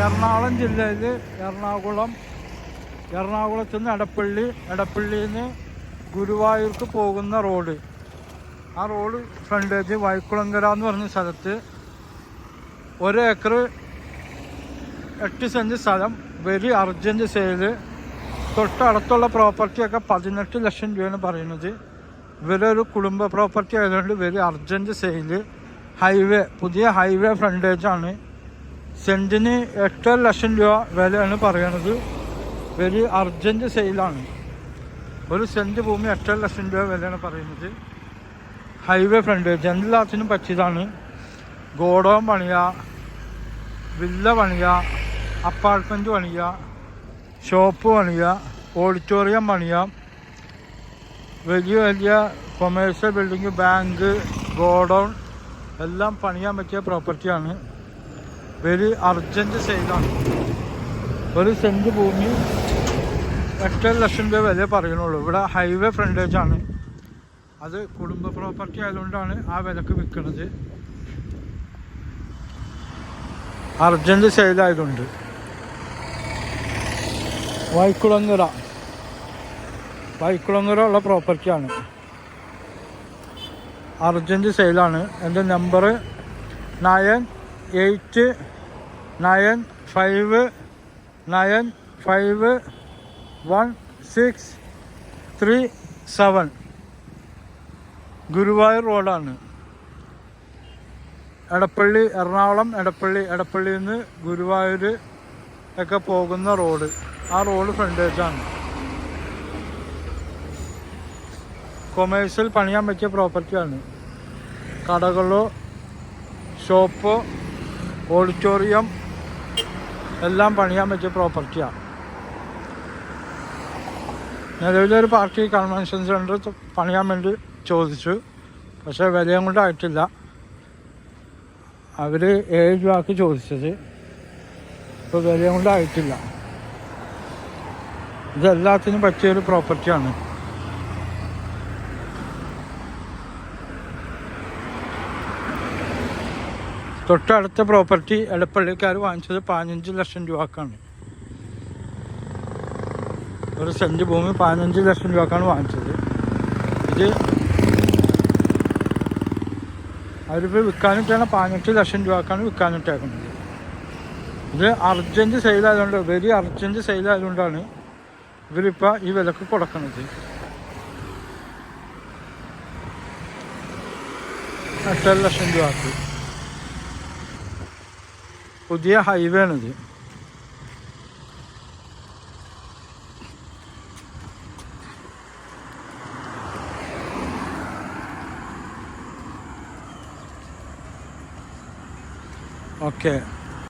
എറണാകുളം ജില്ലയിൽ എറണാകുളത്ത് നിന്ന് എടപ്പള്ളിയിൽ നിന്ന് ഗുരുവായൂർക്ക് പോകുന്ന റോഡ്. ആ റോഡ് ഫ്രണ്ടേജ് വൈക്കുളങ്കര എന്ന് പറഞ്ഞ സ്ഥലത്ത് 1 ഏക്കർ 8 സെൻറ്റ് സ്ഥലം വെരി അർജൻറ്റ് സെയിൽ. തൊട്ടടുത്തുള്ള പ്രോപ്പർട്ടിയൊക്കെ 18 ലക്ഷം രൂപയാണ് പറയുന്നത്. ഇവരൊരു കുടുംബ പ്രോപ്പർട്ടി ആയതുകൊണ്ട് വെരി അർജൻറ്റ് സെയിൽ. പുതിയ ഹൈവേ ഫ്രണ്ടേജാണ്. സെൻറ്റിന് 8 ലക്ഷം രൂപ വിലയാണ് പറയണത്. Very urgent സെയിലാണ്. 1 സെൻറ്റ് ഭൂമി 8 ലക്ഷം രൂപ വിലയാണ് പറയുന്നത്. ഹൈവേ ഫ്രണ്ടേജ് എല്ലാത്തിനും പറ്റിയതാണ്. ഗോഡൗൺ പണിയുക, വില്ല പണിയുക, അപ്പാർട്ട്മെൻറ്റ് പണിയുക, ഷോപ്പ് പണിയുക, ഓഡിറ്റോറിയം പണിയുക, വലിയ കൊമേഴ്സ്യൽ ബിൽഡിങ്, ബാങ്ക്, ഗോഡൗൺ എല്ലാം പണിയാൻ പറ്റിയ പ്രോപ്പർട്ടിയാണ്. Very urgent സെയിലാണ്. 1 സെൻറ്റ് ഭൂമി 8 ലക്ഷം രൂപ വില പറയുന്നുള്ളൂ. ഇവിടെ ഹൈവേ ഫ്രണ്ടേജാണ്. അത് കുടുംബ പ്രോപ്പർട്ടി ആയതുകൊണ്ടാണ് ആ വിലക്ക് വിൽക്കുന്നത്. അർജൻറ്റ് സെയിലായതുകൊണ്ട്. വൈക്കുളങ്ങര ഉള്ള പ്രോപ്പർട്ടിയാണ്. അർജൻറ്റ് സെയിലാണ്. എൻ്റെ നമ്പർ 9895951637. ഗുരുവായൂർ റോഡാണ്. എറണാകുളം എടപ്പള്ളിയിൽ നിന്ന് ഗുരുവായൂർ ഒക്കെ പോകുന്ന റോഡ്. ആ റോഡ് ഫ്രണ്ടേജാണ്. കൊമേഴ്സ്യൽ പണിയാൻ പറ്റിയ പ്രോപ്പർട്ടിയാണ്. കടകളോ ഷോപ്പോ ഓഡിറ്റോറിയം എല്ലാം പണിയാൻ പറ്റിയ പ്രോപ്പർട്ടിയാണ്. നിലവിലൊരു പാർട്ടി കൺവെൻഷൻ സെൻറ്റർ പണിയാൻ വേണ്ടി ചോദിച്ചു. പക്ഷേ വിലയും കൊണ്ടായിട്ടില്ല. അവർ 7 രൂപയ്ക്ക് ചോദിച്ചത്. ഇപ്പോൾ വിലയും കൊണ്ടായിട്ടില്ല. ഇതെല്ലാത്തിനും പറ്റിയൊരു പ്രോപ്പർട്ടിയാണ്. തൊട്ടടുത്ത പ്രോപ്പർട്ടി എടപ്പള്ളിക്കാർ വാങ്ങിച്ചത് 15 ലക്ഷം രൂപക്കാണ്. 1 സെൻറ്റ് ഭൂമി 15 ലക്ഷം രൂപക്കാണ് വാങ്ങിച്ചത്. ഇത് അവരിപ്പോൾ വിൽക്കാനിട്ടാണ് 18 ലക്ഷം രൂപക്കാണ് വിൽക്കാനിട്ടേക്കുന്നത്. ഇത് അർജൻറ്റ് സെയിലായതുകൊണ്ട്, വെരി അർജൻറ്റ് സെയിലായതുകൊണ്ടാണ് ഇവരിപ്പോൾ ഈ വിലക്ക് കൊടുക്കുന്നത്. 8 ലക്ഷം രൂപക്ക്. പുതിയ ഹൈവേ ആണിത്. ഓക്കെ.